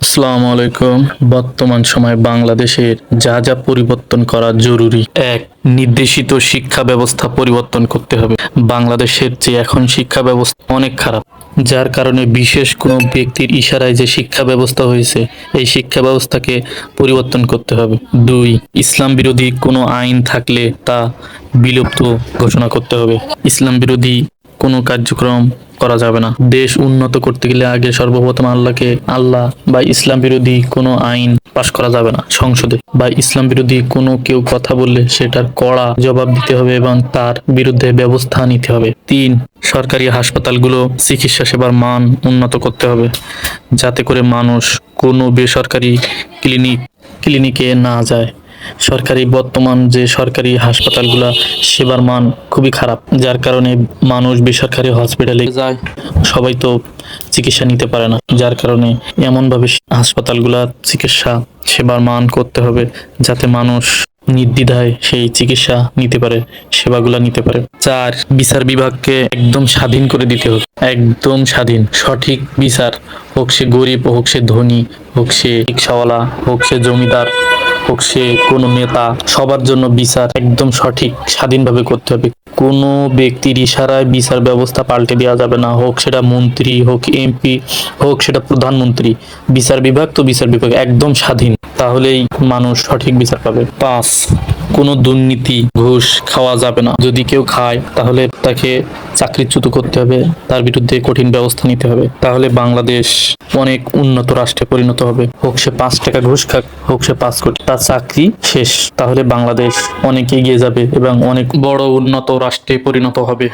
আসসালামু আলাইকুম। বর্তমান সময়ে বাংলাদেশের যা যা পরিবর্তন করা জরুরি। এক, নির্দেশিত শিক্ষা ব্যবস্থা পরিবর্তন করতে হবে। বাংলাদেশের যে এখন শিক্ষা ব্যবস্থা অনেক খারাপ, যার কারণে বিশেষ কোনো ব্যক্তির ইশারায় যে শিক্ষা ব্যবস্থা হয়েছে, এই শিক্ষা ব্যবস্থাকে পরিবর্তন করতে হবে। দুই, ইসলাম বিরোধী কোনো আইন থাকলে তা বিলুপ্ত ঘোষণা করতে হবে। ইসলাম বিরোধী কোনো কার্যক্রম করা যাবে না। দেশ উন্নত করতে গেলে আগে সর্বপ্রথম আল্লাহ বা ইসলাম বিরোধী কোনো আইন পাশ করা যাবে না সংসদে, বা ইসলাম বিরোধী কোনো কেউ কথা বললে সেটার কড়া জবাব দিতে হবে এবং তার বিরুদ্ধে ব্যবস্থা নিতে হবে। তিন, সরকারি হাসপাতালগুলো চিকিৎসা সেবার মান উন্নত করতে হবে, যাতে করে মানুষ কোনো বেসরকারি ক্লিনিকে না যায়। বর্তমান যে সরকারি হাসপাতালগুলা সেবার মান খুবই খারাপ, যার কারণে মানুষ বেসরকারি হসপিটালে যায়, সবাই তো চিকিৎসা নিতে পারে না। যার কারণে এমনভাবে হাসপাতালগুলা চিকিৎসা সেবার মান করতে হবে যাতে মানুষ নির্দ্বিধায় সেই চিকিৎসা নিতে পারে, সেবাগুলা নিতে পারে। চার, বিচার বিভাগকে একদম স্বাধীন করে দিতে হবে, একদম স্বাধীন। সঠিক বিচার, হোক সে গরিব, হোক সে ধনী, হোক সে রিক্সাওয়ালা, হোক সে জমিদার, হোক সে কোনো নেতা, সবার জন্য বিচার একদম সঠিক স্বাধীনভাবে করতে হবে। কোনো ব্যক্তির ইশারায় বিচার ব্যবস্থা পাল্টে দেওয়া যাবে না, হোক সেটা মন্ত্রী, হোক এমপি, হোক সেটা প্রধানমন্ত্রী। বিচার বিভাগ তো বিচার বিভাগ একদম স্বাধীন, তাহলেই মানুষ সঠিক বিচার পাবে। পাঁচ, কোনো দুর্নীতি ঘুষ খাওয়া যাবে না। যদি কেউ খায় তাহলে তাকে চাকরিচ্যুত করতে হবে, তার বিরুদ্ধে কঠিন ব্যবস্থা নিতে হবে। তাহলে বাংলাদেশ অনেক উন্নত রাষ্ট্রে পরিণত হবে। হোক সে 5 টাকা ঘুষ খাক, হোক সে 5 কোটি, তার চাকরি শেষ। তাহলে বাংলাদেশ অনেক এগিয়ে যাবে এবং অনেক বড় উন্নত রাষ্ট্রে পরিণত হবে।